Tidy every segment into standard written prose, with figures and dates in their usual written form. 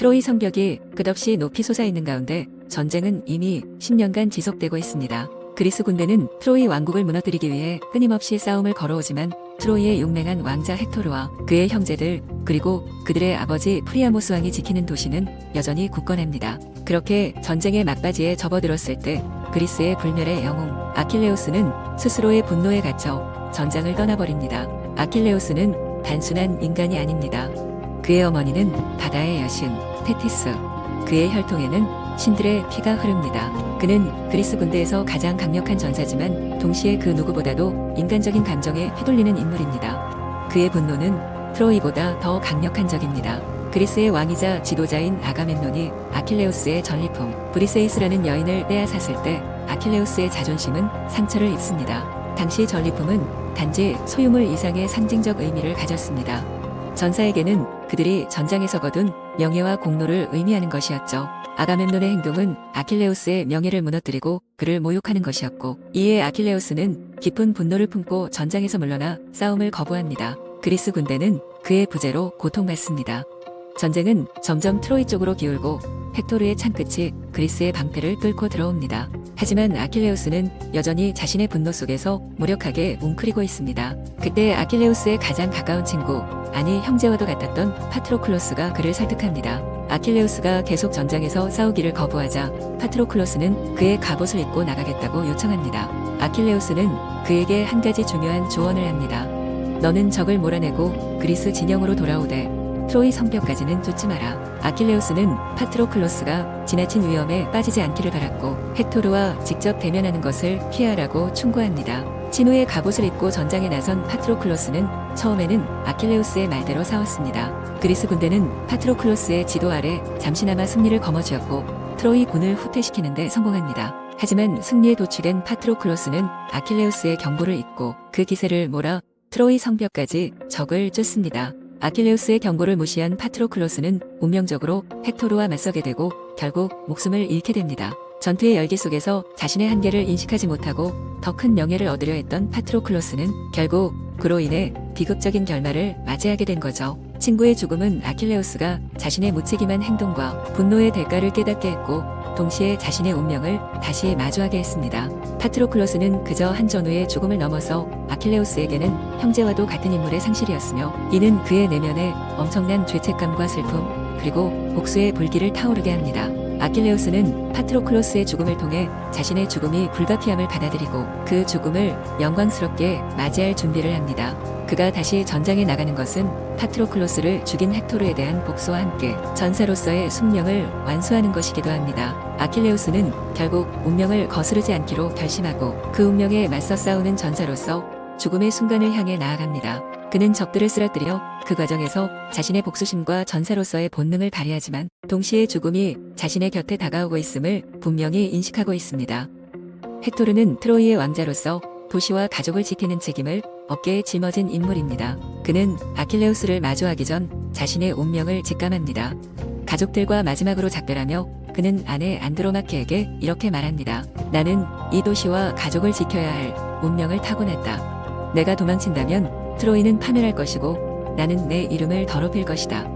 트로이 성벽이 끝없이 높이 솟아있는 가운데 전쟁은 이미 10년간 지속되고 있습니다. 그리스 군대는 트로이 왕국을 무너뜨리기 위해 끊임없이 싸움을 걸어오지만 트로이의 용맹한 왕자 헥토르와 그의 형제들 그리고 그들의 아버지 프리아모스 왕이 지키는 도시는 여전히 굳건합니다. 그렇게 전쟁의 막바지에 접어들었을 때 그리스의 불멸의 영웅 아킬레우스는 스스로의 분노에 갇혀 전장을 떠나버립니다. 아킬레우스는 단순한 인간이 아닙니다. 그의 어머니는 바다의 여신 테티스, 그의 혈통에는 신들의 피가 흐릅니다. 그는 그리스 군대에서 가장 강력한 전사지만 동시에 그 누구보다도 인간적인 감정에 휘둘리는 인물입니다. 그의 분노는 트로이보다 더 강력한 적입니다. 그리스의 왕이자 지도자인 아가멤논이 아킬레우스의 전리품 브리세이스라는 여인을 빼앗았을 때 아킬레우스의 자존심은 상처를 입습니다. 당시 전리품은 단지 소유물 이상의 상징적 의미를 가졌습니다. 전사에게는 그들이 전장에서 거둔 명예와 공로를 의미하는 것이었죠. 아가멤논의 행동은 아킬레우스의 명예를 무너뜨리고 그를 모욕하는 것이었고, 이에 아킬레우스는 깊은 분노를 품고 전장에서 물러나 싸움을 거부합니다. 그리스 군대는 그의 부재로 고통받습니다. 전쟁은 점점 트로이 쪽으로 기울고 헥토르의 창끝이 그리스의 방패를 뚫고 들어옵니다. 하지만 아킬레우스는 여전히 자신의 분노 속에서 무력하게 웅크리고 있습니다. 그때 아킬레우스의 가장 가까운 친구, 아니 형제와도 같았던 파트로클로스가 그를 설득합니다. 아킬레우스가 계속 전장에서 싸우기를 거부하자 파트로클로스는 그의 갑옷을 입고 나가겠다고 요청합니다. 아킬레우스는 그에게 한 가지 중요한 조언을 합니다. 너는 적을 몰아내고 그리스 진영으로 돌아오되 트로이 성벽까지는 쫓지 마라. 아킬레우스는 파트로클로스가 지나친 위험에 빠지지 않기를 바랐고 헥토르와 직접 대면하는 것을 피하라고 충고합니다. 친후의 갑옷을 입고 전장에 나선 파트로클로스는 처음에는 아킬레우스의 말대로 싸웠습니다. 그리스 군대는 파트로클로스의 지도 아래 잠시나마 승리를 거머쥐었고 트로이 군을 후퇴시키는 데 성공합니다. 하지만 승리에 도취된 파트로클로스는 아킬레우스의 경고를 잊고 그 기세를 몰아 트로이 성벽까지 적을 쫓습니다. 아킬레우스의 경고를 무시한 파트로클로스는 운명적으로 헥토르와 맞서게 되고 결국 목숨을 잃게 됩니다. 전투의 열기 속에서 자신의 한계를 인식하지 못하고 더 큰 명예를 얻으려 했던 파트로클로스는 결국 그로 인해 비극적인 결말을 맞이하게 된 거죠. 친구의 죽음은 아킬레우스가 자신의 무책임한 행동과 분노의 대가를 깨닫게 했고 동시에 자신의 운명을 다시 마주하게 했습니다. 파트로클로스는 그저 한 전우의 죽음을 넘어서 아킬레우스에게는 형제와도 같은 인물의 상실이었으며 이는 그의 내면에 엄청난 죄책감과 슬픔 그리고 복수의 불길을 타오르게 합니다. 아킬레우스는 파트로클로스의 죽음을 통해 자신의 죽음이 불가피함을 받아들이고 그 죽음을 영광스럽게 맞이할 준비를 합니다. 그가 다시 전장에 나가는 것은 파트로클로스를 죽인 헥토르에 대한 복수와 함께 전사로서의 숙명을 완수하는 것이기도 합니다. 아킬레우스는 결국 운명을 거스르지 않기로 결심하고 그 운명에 맞서 싸우는 전사로서 죽음의 순간을 향해 나아갑니다. 그는 적들을 쓰러뜨려 그 과정에서 자신의 복수심과 전사로서의 본능을 발휘하지만 동시에 죽음이 자신의 곁에 다가오고 있음을 분명히 인식하고 있습니다. 헥토르는 트로이의 왕자로서 도시와 가족을 지키는 책임을 어깨에 짊어진 인물입니다. 그는 아킬레우스를 마주하기 전 자신의 운명을 직감합니다. 가족들과 마지막으로 작별하며 그는 아내 안드로마케에게 이렇게 말합니다. 나는 이 도시와 가족을 지켜야 할 운명을 타고났다. 내가 도망친다면 트로이는 파멸할 것이고 나는 내 이름을 더럽힐 것이다.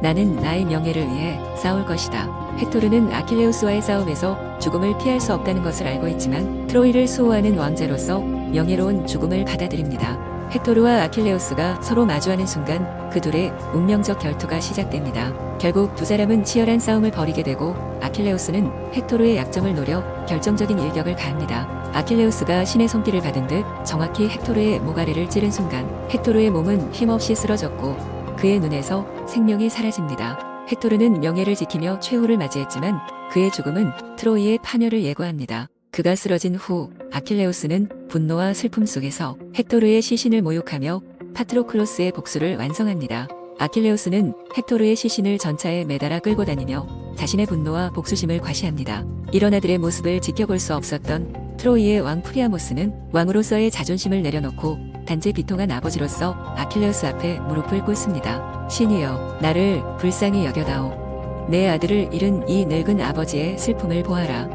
나는 나의 명예를 위해 싸울 것이다. 헥토르는 아킬레우스와의 싸움에서 죽음을 피할 수 없다는 것을 알고 있지만 트로이를 수호하는 왕자로서 명예로운 죽음을 받아들입니다. 헥토르와 아킬레우스가 서로 마주하는 순간 그 둘의 운명적 결투가 시작됩니다. 결국 두 사람은 치열한 싸움을 벌이게 되고 아킬레우스는 헥토르의 약점을 노려 결정적인 일격을 가합니다. 아킬레우스가 신의 손길을 받은 듯 정확히 헥토르의 모가리를 찌른 순간 헥토르의 몸은 힘없이 쓰러졌고 그의 눈에서 생명이 사라집니다. 헥토르는 명예를 지키며 최후를 맞이했지만 그의 죽음은 트로이의 파멸을 예고합니다. 그가 쓰러진 후 아킬레우스는 분노와 슬픔 속에서 헥토르의 시신을 모욕하며 파트로클로스의 복수를 완성합니다. 아킬레우스는 헥토르의 시신을 전차에 매달아 끌고 다니며 자신의 분노와 복수심을 과시합니다. 이런 아들의 모습을 지켜볼 수 없었던 트로이의 왕 프리아모스는 왕으로서의 자존심을 내려놓고 단지 비통한 아버지로서 아킬레우스 앞에 무릎을 꿇습니다. 신이여, 나를 불쌍히 여겨다오. 내 아들을 잃은 이 늙은 아버지의 슬픔을 보아라.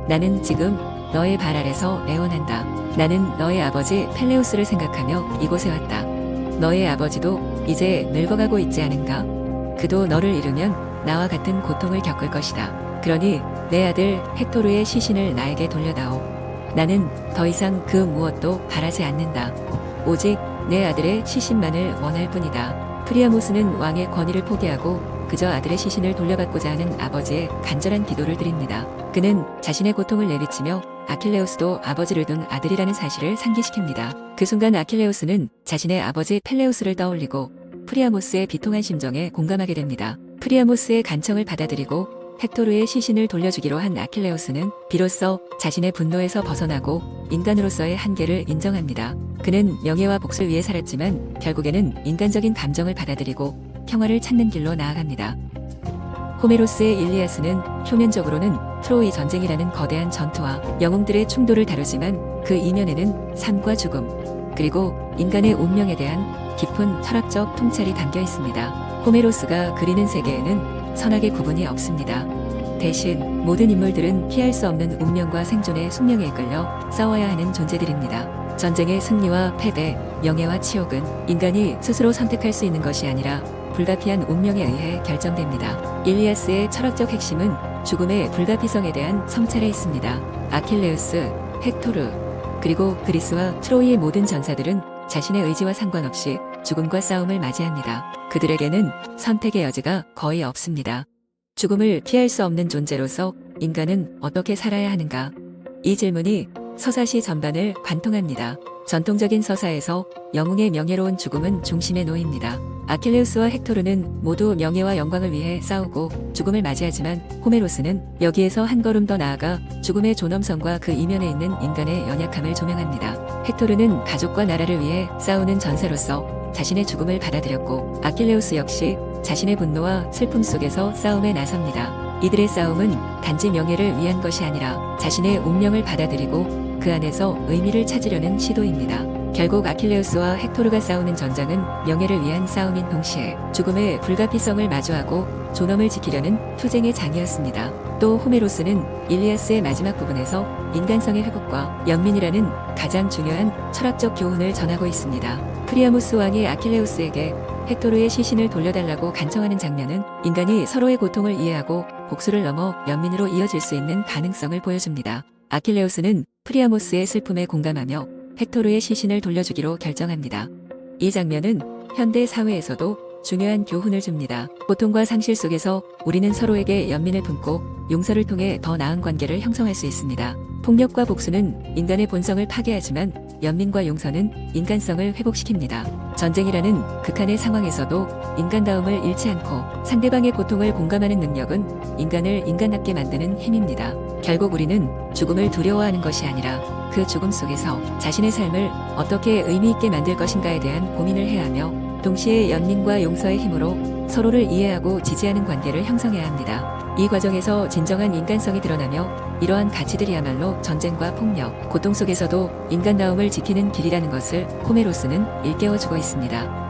나는 지금 너의 발 아래서 애원한다. 나는 너의 아버지 펠레우스를 생각하며 이곳에 왔다. 너의 아버지도 이제 늙어가고 있지 않은가? 그도 너를 잃으면 나와 같은 고통을 겪을 것이다. 그러니 내 아들 헥토르의 시신을 나에게 돌려다오. 나는 더 이상 그 무엇도 바라지 않는다. 오직 내 아들의 시신만을 원할 뿐이다. 프리아모스는 왕의 권위를 포기하고 그저 아들의 시신을 돌려받고자 하는 아버지의 간절한 기도를 드립니다. 그는 자신의 고통을 내비치며 아킬레우스도 아버지를 둔 아들이라는 사실을 상기시킵니다. 그 순간 아킬레우스는 자신의 아버지 펠레우스를 떠올리고 프리아모스의 비통한 심정에 공감하게 됩니다. 프리아모스의 간청을 받아들이고 헥토르의 시신을 돌려주기로 한 아킬레우스는 비로소 자신의 분노에서 벗어나고 인간으로서의 한계를 인정합니다. 그는 명예와 복수를 위해 살았지만 결국에는 인간적인 감정을 받아들이고 평화를 찾는 길로 나아갑니다. 호메로스의 일리아스는 표면적으로는 트로이 전쟁이라는 거대한 전투와 영웅들의 충돌을 다루지만 그 이면에는 삶과 죽음, 그리고 인간의 운명에 대한 깊은 철학적 통찰이 담겨 있습니다. 호메로스가 그리는 세계에는 선악의 구분이 없습니다. 대신 모든 인물들은 피할 수 없는 운명과 생존의 숙명에 이끌려 싸워야 하는 존재들입니다. 전쟁의 승리와 패배, 명예와 치욕은 인간이 스스로 선택할 수 있는 것이 아니라 불가피한 운명에 의해 결정됩니다. 일리아스의 철학적 핵심은 죽음의 불가피성에 대한 성찰에 있습니다. 아킬레우스, 헥토르, 그리고 그리스와 트로이의 모든 전사들은 자신의 의지와 상관없이 죽음과 싸움을 맞이합니다. 그들에게는 선택의 여지가 거의 없습니다. 죽음을 피할 수 없는 존재로서 인간은 어떻게 살아야 하는가? 이 질문이 서사시 전반을 관통합니다. 전통적인 서사에서 영웅의 명예로운 죽음은 중심에 놓입니다. 아킬레우스와 헥토르는 모두 명예와 영광을 위해 싸우고 죽음을 맞이하지만 호메로스는 여기에서 한 걸음 더 나아가 죽음의 존엄성과 그 이면에 있는 인간의 연약함을 조명합니다. 헥토르는 가족과 나라를 위해 싸우는 전사로서 자신의 죽음을 받아들였고 아킬레우스 역시 자신의 분노와 슬픔 속에서 싸움에 나섭니다. 이들의 싸움은 단지 명예를 위한 것이 아니라 자신의 운명을 받아들이고 그 안에서 의미를 찾으려는 시도입니다. 결국 아킬레우스와 헥토르가 싸우는 전장은 명예를 위한 싸움인 동시에 죽음의 불가피성을 마주하고 존엄을 지키려는 투쟁의 장이었습니다. 또 호메로스는 일리아스의 마지막 부분에서 인간성의 회복과 연민이라는 가장 중요한 철학적 교훈을 전하고 있습니다. 프리아모스 왕이 아킬레우스에게 헥토르의 시신을 돌려달라고 간청하는 장면은 인간이 서로의 고통을 이해하고 복수를 넘어 연민으로 이어질 수 있는 가능성을 보여줍니다. 아킬레우스는 프리아모스의 슬픔에 공감하며 헥토르의 시신을 돌려주기로 결정합니다. 이 장면은 현대 사회에서도 중요한 교훈을 줍니다. 고통과 상실 속에서 우리는 서로에게 연민을 품고 용서를 통해 더 나은 관계를 형성할 수 있습니다. 폭력과 복수는 인간의 본성을 파괴하지만 연민과 용서는 인간성을 회복시킵니다. 전쟁이라는 극한의 상황에서도 인간다움을 잃지 않고 상대방의 고통을 공감하는 능력은 인간을 인간답게 만드는 힘입니다. 결국 우리는 죽음을 두려워하는 것이 아니라 그 죽음 속에서 자신의 삶을 어떻게 의미 있게 만들 것인가에 대한 고민을 해야 하며 동시에 연민과 용서의 힘으로 서로를 이해하고 지지하는 관계를 형성해야 합니다. 이 과정에서 진정한 인간성이 드러나며 이러한 가치들이야말로 전쟁과 폭력, 고통 속에서도 인간다움을 지키는 길이라는 것을 호메로스는 일깨워주고 있습니다.